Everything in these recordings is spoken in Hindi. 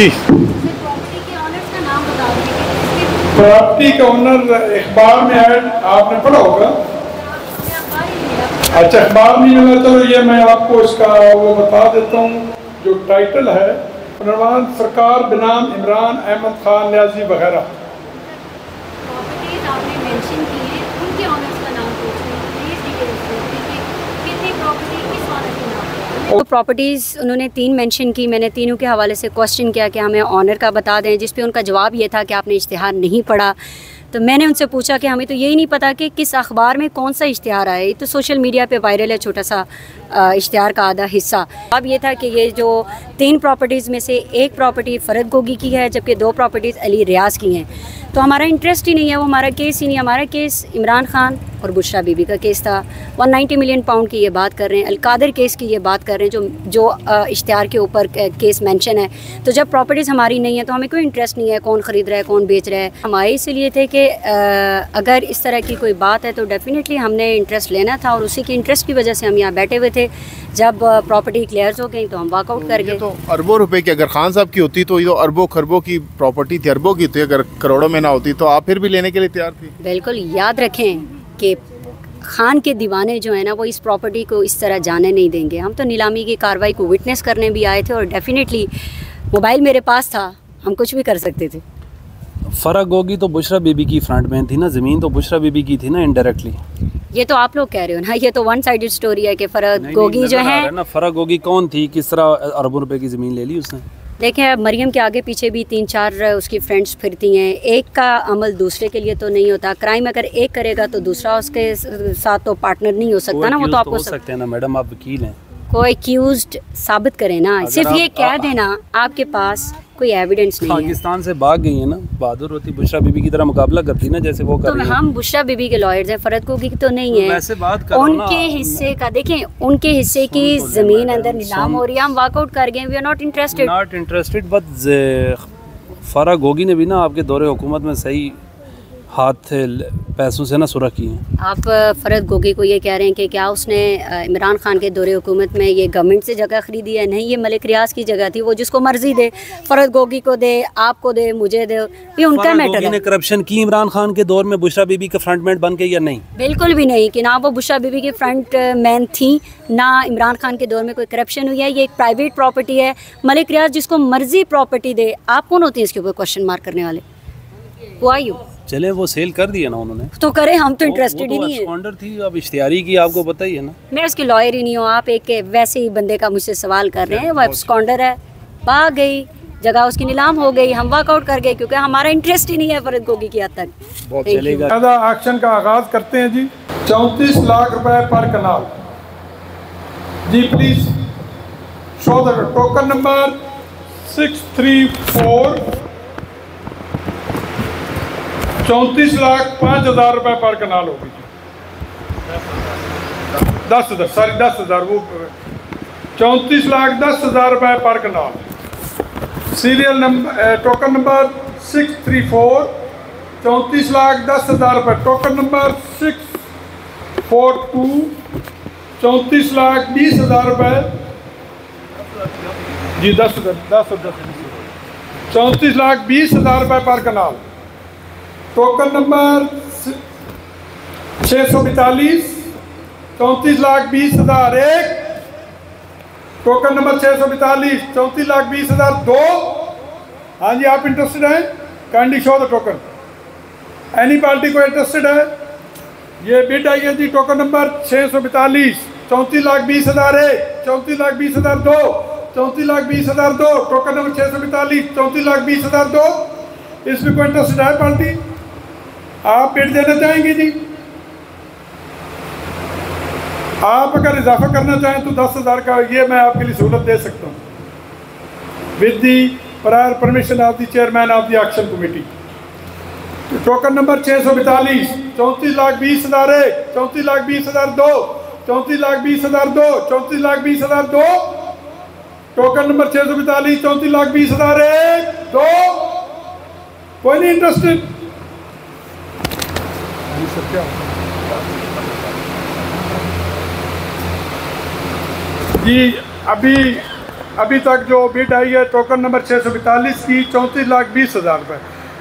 जी, प्रॉपर्टी के ऑनर्स का नाम बता दीजिए। प्रॉपर्टी का ऑनर अखबार में है, आपने पढ़ा होगा। अच्छा, अखबार नहीं मिला, चलो ये मैं आपको इसका वो बता देता हूँ। जो टाइटल है, पुनर्वान सरकार बनाम इमरान अहमद खान न्याजी वगैरह। प्रॉपर्टीज आपने मेंशन की हैं, उनके ऑनर्स का नाम पूछ रहे हैं, प्लीज डिटेल्स दीजिए, कितनी प्रॉपर्टी किस ऑनर के नाम है। तो प्रॉपर्टीज़ उन्होंने 3 मेंशन की। मैंने तीनों के हवाले से क्वेश्चन किया कि हमें ऑनर का बता दें, जिस पे उनका जवाब ये था कि आपने इश्तिहार नहीं पढ़ा। तो मैंने उनसे पूछा कि हमें तो यही नहीं पता कि किस अखबार में कौन सा इश्तिहार आया। ये तो सोशल मीडिया पे वायरल है छोटा सा इश्तिहार का आधा हिस्सा। अब ये था कि ये जो 3 प्रॉपर्टीज़ में से एक प्रॉपर्टी फ़रद गोगी की है, जबकि 2 प्रॉपर्टीज़ अली रियाज की हैं। तो हमारा इंटरेस्ट ही नहीं है, वो हमारा केस ही नहीं है। हमारा केस इमरान खान और बुशरा बीबी का केस था। 190 मिलियन पाउंड की ये बात कर रहे हैं, अलकादर केस की ये बात कर रहे हैं, जो इश्तिहार के ऊपर केस मेंशन है। तो जब प्रॉपर्टीज़ हमारी नहीं है तो हमें कोई इंटरेस्ट नहीं है कौन ख़रीद रहा है कौन बेच रहा है। हमारे इसलिए थे कि अगर इस तरह की कोई बात है तो डेफिनेटली हमने इंटरेस्ट लेना था, और उसी की इंटरेस्ट की वजह से हम यहाँ बैठे हुए थे। जब प्रॉपर्टी क्लियर हो गई तो हम वर्कआउट कर गए। तो अरबों रुपए की अगर खान साहब की होती तो ये तो अरबों खरबों की प्रॉपर्टी थी, अरबों की थी। अगर करोड़ों में ना होती तो आप फिर भी लेने के लिए तैयार थी? बिल्कुल, याद रखें कि खान के दीवाने जो है ना, वो इस प्रॉपर्टी को इस तरह जाने नहीं देंगे। हम तो नीलामी की कार्रवाई को विटनेस करने भी आए थे, और डेफिनेटली मोबाइल मेरे पास था, हम कुछ भी कर सकते थे। फ़रद गोगी तो बुशरा बीबी की फ्रंट में थी ना, ज़मीन तो बुशरा बीबी की थी ना इनडायरेक्टली। ये तो आप लोग कह रहे हो ना, ये तो वन साइडेड स्टोरी है कि फ़रद गोगी जो है ना, फ़रद गोगी कौन थी, किस तरह अरबों रुपए की ज़मीन ले ली उसने। देखें, मरियम के आगे पीछे भी 3-4 उसकी फ्रेंड्स फिरती हैं। एक का अमल दूसरे के लिए तो नहीं होता। क्राइम अगर एक करेगा तो दूसरा उसके साथ तो पार्टनर नहीं हो सकता ना। वो तो आपको हो सकते हैं ना मैडम, आप वकील हैं। कोई एक्यूज्ड साबित करे ना, सिर्फ ये कह देना आपके पास कोई एविडेंस नहीं है। पाकिस्तान से भाग गई है ना, बहादुर होती बुशरा बीबी की तरह मुकाबला करती ना, जैसे वो कर तो रही है। हम बुशरा बीबी के लॉयर्स हैं, फ़रद गोगी की तो नहीं है। वैसे बात कर रहा हूं ना। उनके हिस्से का देखें, उनके हिस्से की ज़मीन अंदर नीलाम हो रही है, हम वर्कआउट कर गए। We are not interested but फ़रद गोगी ने भी ना आपके दौरे हुकूमत में सही हाथ पैसों से ना सुरख की हैं। आप फ़रद गोगी को ये कह रहे हैं कि क्या उसने इमरान खान के दौरे हुकूमत में ये गवर्नमेंट से जगह खरीदी है? नहीं, ये मलिक रियाज की जगह थी। वो जिसको मर्जी दे, फ़रद गोगी को दे, आपको दे, मुझे दे, ये उनका मैटर है। ने करप्शन की इमरान खान के दौर में बुशरा बीबी का फ्रंटमैन बन के या नहीं? बिल्कुल भी नहीं, कि ना वो बुशरा बीबी की फ्रंट मैन थी, ना इमरान खान के दौर में कोई करप्शन हुई है। ये एक प्राइवेट प्रॉपर्टी है। मलिक रियाज जिसको मर्जी प्रॉपर्टी दे, आप कौन होती हैं इसके ऊपर क्वेश्चन मार्क करने वाले? Who are you? चले, वो सेल कर दिया ना उन्होंने, तो करें, हम तो इंटरेस्टेड ही नहीं है। स्पॉन्सर थी, अब इश्तिहारी की आपको पता ही है ना। मैं उसकी लॉयर ही नहीं हूँ। आप एक वैसे ही बंदे का मुझसे सवाल कर रहे हैं। वो एब्सकॉन्डर है, भाग गई, जगह उसकी नीलाम हो गई, हम वर्कआउट कर गए क्योंकि हमारा इंटरेस्ट ही नहीं है फ़रद गोगी की हद तक। ज़्यादा एक्शन का आगाज करते हैं जी। 34 लाख रुपए पर कनाल। जी please show the token number 634। 34,05,000 रुपए पर कनाल होगी। 10,000 सॉरी 10,000 वो 34,10,000 रुपए पर कनाल। Serial number token number 634। 34,10,000 रुपए। Token number 642। 34,20,000 रुपए जी। 10,000 34,20,000 रुपए पर कनाल। Token number 642। 34,20,000 एक। Token number 642। 34,20,000 दो। हाँ जी, आप इंटरेस्टेड हैं? Kindly show the token. Any party को इंटरेस्टेड है? ये बिड आई है जी। Token number 642। 34,20,000 एक। 34,20,000 दो। 34,20,000 दो। Token number 642। 34,20,000 दो। इसमें कोई इंटरेस्टेड है पार्टी? आप बिड देना चाहेंगे जी? आप अगर इजाफा करना चाहें तो 10,000 का ये मैं आपके लिए सहूलत दे सकता हूँ with the prior permission of the chairman of the action committee. Token number 642। 34,20,000 एक। 34,20,000 दो। 34,20,000 दो। 34,20,000 दो। Token number 642। 34,20,000 एक दो। कोई नहीं इंटरेस्टेड? जी अभी अभी तक जो बिड आई है टोकन नंबर 642 की 34,20,000 रुपये।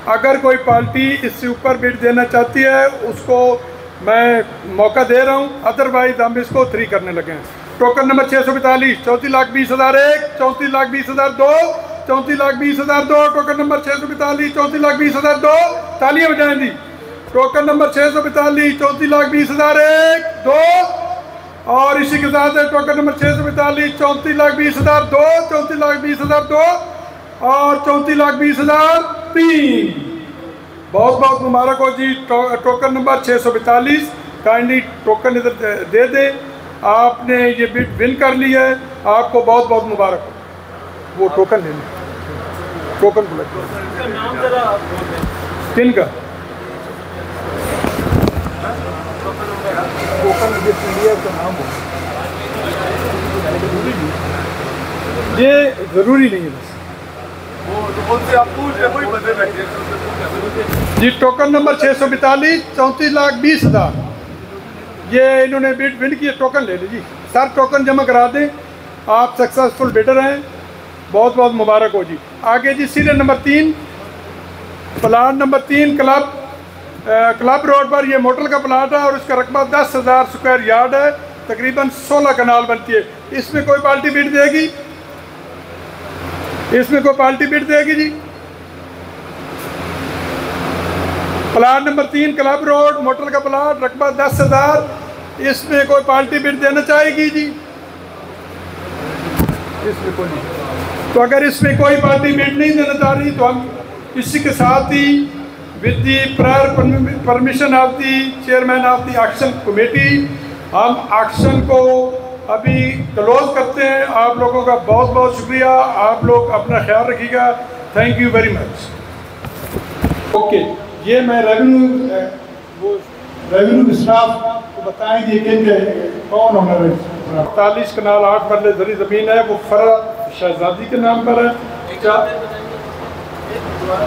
अगर कोई पार्टी इससे ऊपर बिड देना चाहती है उसको मैं मौका दे रहा हूँ, अदरवाइज हम इसको 3 करने लगे हैं। Token number 642 34,20,001, 34,20,002, 34,20,002। Token number 642 34,20,002। तालियां बजाएं दी। Token number 642 34,20,001, 2। और इसी के साथ है टोकन नंबर 642 34,20,002, 34,20,002 और 34,20,003। बहुत बहुत मुबारक हो जी। टोकन नंबर 642 काइंडली टोकन इधर दे दे। आपने ये बिड विन कर ली है, आपको बहुत बहुत मुबारक हो। वो टोकन ले लें, टोकन को किन का टोकन का नाम हो, ये ज़रूरी नहीं है जी। टोकन नंबर 642 34,20,000 ये इन्होंने बिड विन किए। टोकन ले लीजिए सर, टोकन जमा करा दें। आप सक्सेसफुल बिडर हैं, बहुत बहुत मुबारक हो जी। आगे जी serial number 3, plot number 3 club road पर। ये मोटल का प्लाट है और इसका रकबा 10,000 स्क्वायर यार्ड है, तकरीबन 16 कनाल बनती है। इसमें कोई पार्टी बिड देगी? इसमें कोई पार्टी बिड देगी जी? Plot number 3 club road, motel का प्लाट, रकबा 10,000। इसमें कोई पार्टी बिड देना चाहेगी जी? इसमें कोई नहीं। तो अगर इसमें कोई पार्टी बिड नहीं देना चाह रही तो हम इसी के साथ ही with the prior permission of the chairman of the action committee हम एक्शन को अभी क्लोज करते हैं। आप लोगों का बहुत बहुत शुक्रिया। आप लोग अपना ख्याल रखिएगा। Thank you very much. Okay, ये मैं रेवेन्यू स्टाफ को बताएंगे कि कौन ओनर है। 48 कनाल 8 मरले जरी ज़मीन है, वो फरहत शहजादी के नाम पर है।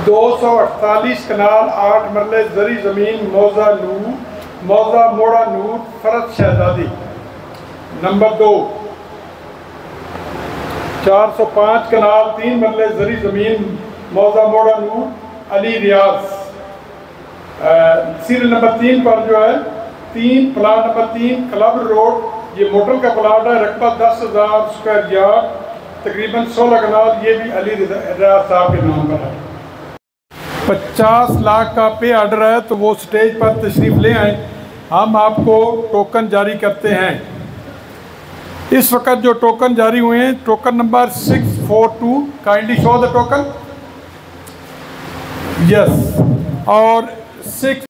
248 कनाल 8 मरले जरी ज़मीन मौजा मोड़ा नूर फरहत शहजादी। नंबर 2 405 कनाल 3 मरले जरी ज़मीन मौजा मोड़ा नूर अली रियाज। सीरियल नंबर 3 पर जो है 3 प्लाट नंबर 3 क्लब रोड, ये मोटल का प्लाट है, रकबा 10,000 स्क्वायर यार्ड, तकरीबन 16 कनाल। ये भी अली रियाज साहब के नाम पर है। 50 लाख का पे ऑर्डर है, तो वो स्टेज पर तशरीफ़ ले आए। हम आपको टोकन जारी करते हैं। इस वक्त जो टोकन जारी हुए हैं, token number 642, kindly show the token. Yes, और 6